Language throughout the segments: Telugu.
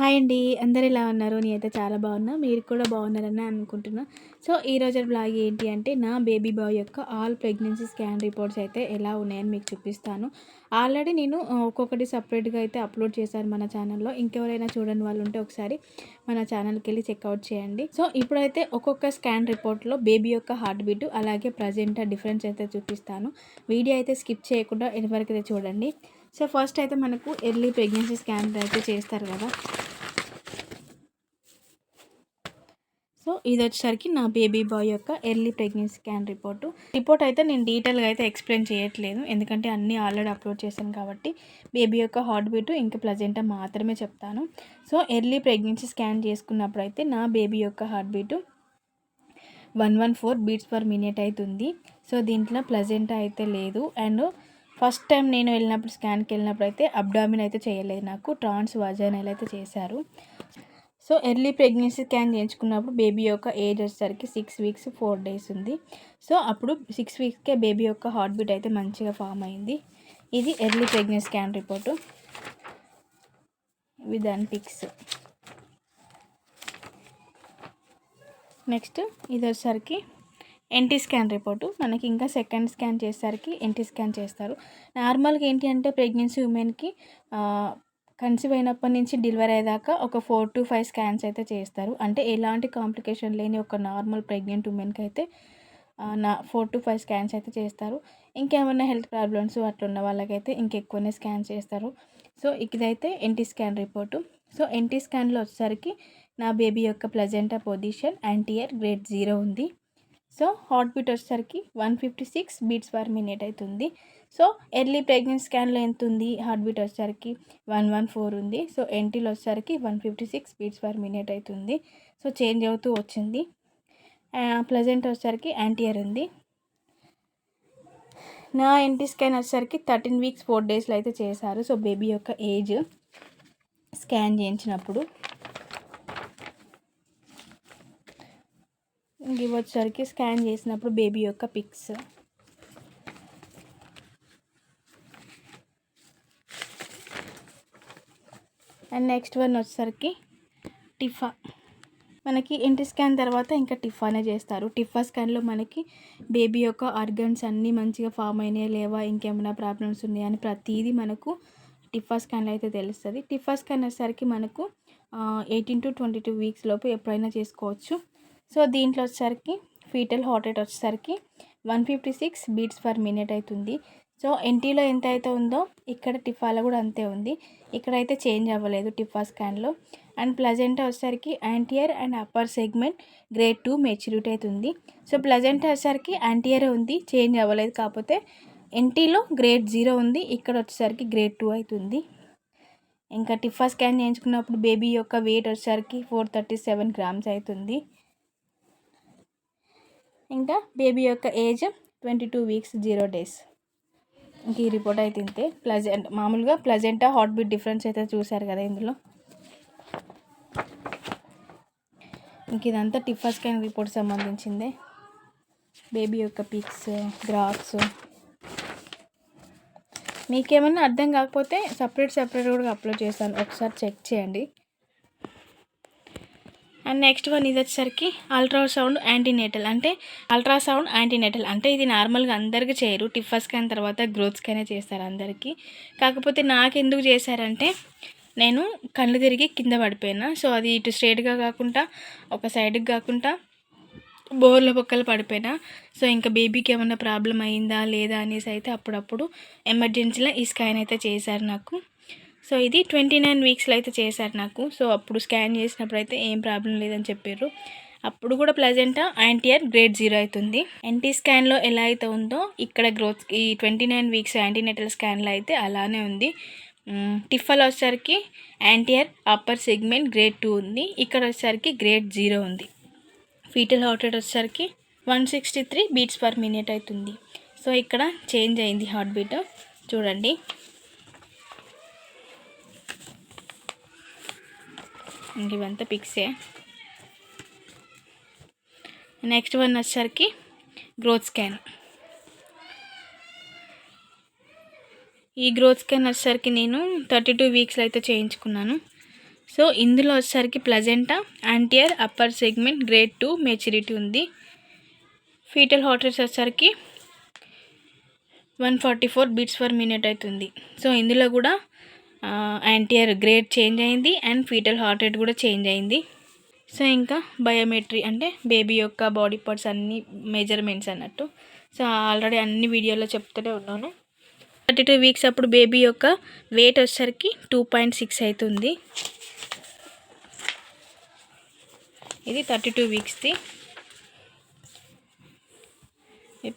హాయ్ అండి. అందరూ ఎలా ఉన్నారు? నేనైతే చాలా బాగున్నా. మీరు కూడా బాగున్నారని అనుకుంటున్నా. సో, ఈరోజు వ్లాగ్ ఏంటి అంటే నా బేబీ బాయ్ యొక్క ఆల్ ప్రెగ్నెన్సీ స్కాన్ రిపోర్ట్స్ అయితే ఎలా ఉన్నాయని మీకు చూపిస్తాను. ఆల్రెడీ నేను ఒక్కొక్కటి సెపరేట్‌గా అయితే అప్లోడ్ చేశాను మన ఛానల్‌లో. ఇంకెవరైనా చూడని వాళ్ళు ఉంటే ఒకసారి మన ఛానల్‌కెళ్ళి చెక్‌ఔట్ చేయండి. సో, ఇప్పుడైతే ఒక్కొక్క స్కాన్ రిపోర్ట్‌లో బేబీ యొక్క హార్ట్ బీట్ అలాగే ప్రెజెంట్ డిఫరెన్స్ అయితే చూపిస్తాను. వీడియో అయితే స్కిప్ చేయకుండా ఎండ్ వరకు అయితే చూడండి. సో, ఫస్ట్ అయితే మనకు ఎర్లీ ప్రెగ్నెన్సీ స్కాన్ అయితే చేస్తారు కదా. సో ఇది వచ్చేసరికి నా బేబీ బాయ్ యొక్క ఎర్లీ ప్రెగ్నెన్సీ స్కాన్ రిపోర్ట్ అయితే నేను డీటెయిల్గా అయితే ఎక్స్ప్లెయిన్ చేయట్లేదు, ఎందుకంటే అన్నీ ఆల్రెడీ అప్లోడ్ చేశాను కాబట్టి బేబీ యొక్క హార్ట్ బీట్ ఇంకా ప్లజెంటా మాత్రమే చెప్తాను. సో ఎర్లీ ప్రెగ్నెన్సీ స్కాన్ చేసుకున్నప్పుడు అయితే నా బేబీ యొక్క heart beat 114 beats per minute అవుతుంది. సో దీంట్లో ప్లజెంటా అయితే లేదు. అండ్ ఫస్ట్ టైం నేను వెళ్ళినప్పుడు స్కాన్కి వెళ్ళినప్పుడు అయితే అబ్డామిన్ అయితే చేయలేదు, నాకు ట్రాన్స్ వజైనల్ అయితే చేశారు. సో ఎర్లీ ప్రెగ్నెన్సీ స్కాన్ చేయించుకున్నప్పుడు బేబీ యొక్క ఏజ్ వచ్చేసరికి 6 వీక్స్ 4 డేస్ ఉంది. సో అప్పుడు 6 వీక్స్కే బేబీ యొక్క హార్ట్ బీట్ అయితే మంచిగా ఫామ్ అయింది. ఇది ఎర్లీ ప్రెగ్నెన్సీ స్కాన్ రిపోర్టు. ఇవి దాని పిక్స్. నెక్స్ట్ ఇది వచ్చేసరికి ఎన్టీ స్కాన్ రిపోర్టు. మనకి ఇంకా సెకండ్ స్కాన్ చేసేసరికి ఎన్టీ స్కాన్ చేస్తారు. నార్మల్గా ఏంటి అంటే ప్రెగ్నెన్సీ ఉమెన్కి కన్సీవ్ అయినప్పటి నుంచి డెలివరీ అయ్యేదాకా ఒక 4 to 5 స్కాన్స్ అయితే చేస్తారు. అంటే ఎలాంటి కాంప్లికేషన్ లేని ఒక నార్మల్ ప్రెగ్నెంట్ ఉమెన్కి అయితే 4 to 5 స్కాన్స్ అయితే చేస్తారు. ఇంకేమైనా హెల్త్ ప్రాబ్లమ్స్ అట్లా ఉన్న వాళ్ళకైతే ఇంకెక్కువనే స్కాన్ చేస్తారు. సో ఇదైతే NT scan report. So NT స్కాన్లో వచ్చేసరికి నా బేబీ యొక్క ప్లజెంటా పొజిషన్ యాంటీయర్ గ్రేడ్ 0 ఉంది. సో హార్ట్ బీట్ వచ్చేసరికి 156 బీట్స్ పర్ మినిట్ అవుతుంది. సో ఎర్లీ ప్రెగ్నెన్సీ స్కాన్లో ఎంత ఉంది, హార్ట్ బీట్ వచ్చేసరికి 114 ఉంది. సో ఎన్టీలో వచ్చేసరికి 156 బీట్స్ పర్ మినిట్ అవుతుంది. సో చేంజ్ అవుతూ వచ్చింది. ప్లజెంట్ వచ్చేసరికి యాంటీయర్ ఉంది. నా ఎన్టీ స్కాన్ వచ్చేసరికి 13 వీక్స్ 4 డేస్లో అయితే చేశారు. సో బేబీ యొక్క ఏజ్ స్కాన్ చేయించినప్పుడు. ఇవి వచ్చేసరికి స్కాన్ చేసినప్పుడు బేబీ యొక్క పిక్స్. అండ్ నెక్స్ట్ వన్ వచ్చేసరికి టిఫా. మనకి ఎన్టీ స్కాన్ తర్వాత ఇంకా టిఫానే చేస్తారు. టిఫా స్కాన్లో మనకి బేబీ యొక్క ఆర్గన్స్ అన్నీ మంచిగా ఫామ్ అయినాయా లేవా, ఇంకేమైనా ప్రాబ్లమ్స్ ఉన్నాయా అని ప్రతిదీ మనకు టిఫా స్కాన్లో అయితే తెలుస్తుంది. టిఫా స్కాన్ వచ్చేసరికి మనకు 18 to 22 వీక్స్ లోపు ఎప్పుడైనా చేసుకోవచ్చు. సో దీంట్లో వచ్చేసరికి ఫీటల్ హార్ట్ రేట్ వచ్చేసరికి 156 బీట్స్ పర్ మినిట్ అవుతుంది. సో ఎన్టీలో ఎంత అయితే ఉందో ఇక్కడ టిఫాలో కూడా అంతే ఉంది. ఇక్కడైతే చేంజ్ అవ్వలేదు టిఫా స్కాన్లో. అండ్ ప్లజెంటా వచ్చేసరికి anterior and upper segment grade 2 maturity అవుతుంది. సో ప్లజెంటా వచ్చేసరికి యాంటీయర్ ఉంది, చేంజ్ అవ్వలేదు. కాకపోతే ఎన్టీలో గ్రేడ్ 0 ఉంది, ఇక్కడ వచ్చేసరికి గ్రేడ్ 2 అవుతుంది. ఇంకా టిఫా స్కాన్ చేయించుకున్నప్పుడు బేబీ యొక్క వెయిట్ వచ్చేసరికి 437 గ్రామ్స్ అవుతుంది. ఇంకా బేబీ యొక్క ఏజ్ 22 వీక్స్ 0 డేస్. ఇంక ఈ రిపోర్ట్ అయితే ఇంతే. మామూలుగా ప్లజెంటా హార్ట్ బీట్ డిఫరెన్స్ అయితే చూశారు కదా ఇందులో. ఇంక ఇదంతా టిఫా స్కాన్ రిపోర్ట్ సంబంధించిందే. బేబీ యొక్క పిక్స్, గ్రాఫ్స్. మీకేమన్నా అర్థం కాకపోతే సపరేట్ కూడా అప్లోడ్ చేస్తాను, ఒకసారి చెక్ చేయండి. అండ్ నెక్స్ట్ వన్ ఇది వచ్చేసరికి అల్ట్రాసౌండ్ యాంటీనేటల్ అంటే ఇది నార్మల్గా అందరికీ చేయరు. టిఫా స్కాన్ తర్వాత గ్రోత్ స్కానే చేస్తారు అందరికీ. కాకపోతే నాకు ఎందుకు చేశారంటే నేను కళ్ళు తిరిగి కింద పడిపోయినా. సో అది ఇటు స్ట్రైట్గా కాకుండా ఒక సైడ్కి కాకుండా బోర్ల బొక్కలు పడిపోయినా. సో ఇంకా బేబీకి ఏమన్నా ప్రాబ్లం అయిందా లేదా అనేసి అయితే అప్పుడప్పుడు ఎమర్జెన్సీలో ఈ స్కాన్ అయితే చేశారు నాకు. సో ఇది 29 వీక్స్లో అయితే చేశారు నాకు. సో అప్పుడు స్కాన్ చేసినప్పుడు అయితే ఏం ప్రాబ్లం లేదని చెప్పారు. అప్పుడు కూడా ప్లజెంటా యాంటీయర్ గ్రేడ్ 0 అవుతుంది. ఎన్టీ స్కాన్లో ఎలా అయితే ఉందో ఇక్కడ గ్రోత్ ఈ 29 వీక్స్ యాంటీనేటల్ స్కాన్లో అయితే అలానే ఉంది. టిఫాలో వచ్చేసరికి యాంటీయర్ అప్పర్ సెగ్మెంట్ గ్రేడ్ 2 ఉంది, ఇక్కడ వచ్చేసరికి గ్రేడ్ 0 ఉంది. ఫీటల్ హార్ట్ రేట్ వచ్చేసరికి 163 బీట్స్ పర్ మినిట్ అవుతుంది. సో ఇక్కడ చేంజ్ అయింది హార్ట్ బీట్ చూడండి. ఇంక ఇవంతా పిక్సే. నెక్స్ట్ వన్ వచ్చేసరికి గ్రోత్ స్కాన్. ఈ గ్రోత్ స్కాన్ వచ్చేసరికి నేను 32 వీక్స్లో అయితే చేయించుకున్నాను. సో ఇందులో వచ్చేసరికి placenta anterior upper segment grade 2 maturity ఉంది. ఫీటల్ హార్ట్ రేట్ వచ్చేసరికి 144 బీట్స్ పర్ మినిట్ అవుతుంది. సో ఇందులో కూడా యాంటీయర్ గ్రేడ్ చేంజ్ అయింది అండ్ ఫీటల్ హార్ట్ రేట్ కూడా చేంజ్ అయింది. సో ఇంకా బయోమెట్రీ అంటే బేబీ యొక్క బాడీ పార్ట్స్ అన్ని మెజర్మెంట్స్ అన్నట్టు. సో ఆల్రెడీ అన్ని వీడియోలో చెప్తూనే ఉన్నాను. 32 వీక్స్ అప్పుడు బేబీ యొక్క వెయిట్ వచ్చేసరికి 2.6 అవుతుంది. ఇది 32 వీక్స్ది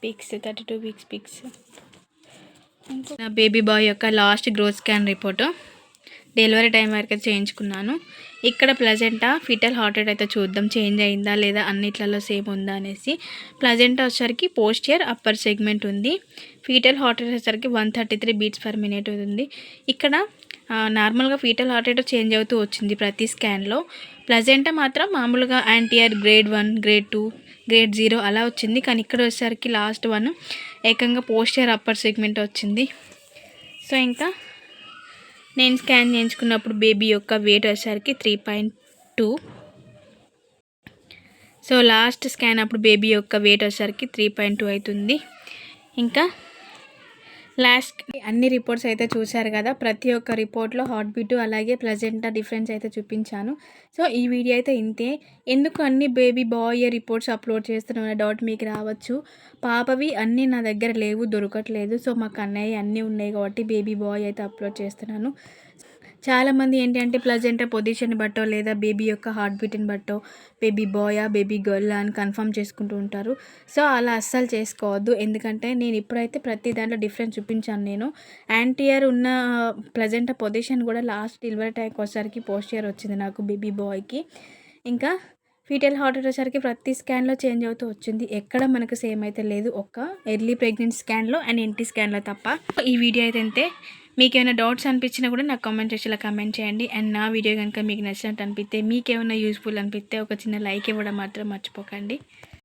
పిక్స్, 32 వీక్స్ పిక్స్. నా బేబీ బాయ్ యొక్క last growth scan report delivery time వరకు చేయించుకున్నాను. ఇక్కడ ప్లజెంటా ఫీటల్ హార్ట్ రేట్ అయితే చూద్దాం చేంజ్ అయిందా లేదా అన్నిట్లలో సేమ్ ఉందా అనేసి. ప్లజెంటా వచ్చేసరికి పోస్టియర్ అప్పర్ సెగ్మెంట్ ఉంది. ఫీటల్ హార్ట్ రేట్ వచ్చేసరికి 133 బీట్స్ పర్ మినిట్ ఉంది. ఇక్కడ నార్మల్గా ఫీటల్ హార్ట్ రేట్ చేంజ్ అవుతూ వచ్చింది ప్రతి స్కాన్లో. ప్లజెంటా మాత్రం మామూలుగా యాంటీయర్ గ్రేడ్ 1, గ్రేడ్ 2, గ్రేడ్ 0 అలా వచ్చింది. కానీ ఇక్కడ వచ్చేసరికి లాస్ట్ 1 ఏకంగా పోస్టియర్ అప్పర్ సెగ్మెంట్ వచ్చింది. సో ఇంకా నేను స్కాన్ చేయించుకున్నప్పుడు బేబీ యొక్క వెయిట్ వచ్చేసరికి 3.2. సో లాస్ట్ స్కాన్ అప్పుడు బేబీ యొక్క వెయిట్ వచ్చేసరికి 3.2 అవుతుంది. ఇంకా లాస్ట్ అన్ని రిపోర్ట్స్ అయితే చూశారు కదా. ప్రతి ఒక్క రిపోర్ట్లో హార్ట్ బీటు అలాగే ప్లజెంటా డిఫరెన్స్ అయితే చూపించాను. సో ఈ వీడియో అయితే ఇంతే. ఎందుకు అన్ని బేబీ బాయ్ రిపోర్ట్స్ అప్లోడ్ చేస్తున్నా డౌట్ మీకు రావచ్చు. పాపవి అన్నీ నా దగ్గర లేవు, దొరకట్లేదు. సో మాకు అన్నయ్య అన్నీ ఉన్నాయి కాబట్టి బేబీ బాయ్ అయితే అప్లోడ్ చేస్తున్నాను. చాలామంది ఏంటంటే ప్లజెంటా పొజిషన్ బట్టో లేదా బేబీ యొక్క హార్ట్ బీట్ని బట్టో బేబీ బాయా బేబీ గర్లా అని కన్ఫర్మ్ చేసుకుంటూ ఉంటారు. సో అలా అస్సలు చేసుకోవద్దు. ఎందుకంటే నేను ఇప్పుడైతే ప్రతి దాంట్లో డిఫరెన్స్ చూపించాను. నేను యాంటీయర్ ఉన్న ప్లజెంటా పొజిషన్ కూడా లాస్ట్ డెలివరీ టైంకి వచ్చేసరికి పోస్టియర్ వచ్చింది నాకు బేబీ బాయ్కి. ఇంకా ఫీటల్ హార్ట్ రేట్ వచ్చేసరికి ప్రతి స్కాన్లో చేంజ్ అవుతూ వచ్చింది. ఎక్కడ మనకు సేమ్ అయితే లేదు, ఒక్క ఎర్లీ ప్రెగ్నెన్సీ స్కాన్లో అండ్ ఎన్టీ స్కాన్లో తప్ప. ఈ వీడియో అయితే అంతే. మీకు ఏమైనా డౌట్స్ అనిపించినా కూడా నాకు కామెంట్ సెక్షన్లో కామెంట్ చేయండి. అండ్ నా వీడియో కనుక మీకు నచ్చినట్టు అనిపిస్తే, మీకు ఏమైనా యూస్ఫుల్ అనిపిస్తే ఒక చిన్న లైక్ ఇవ్వడం మాత్రం మర్చిపోకండి.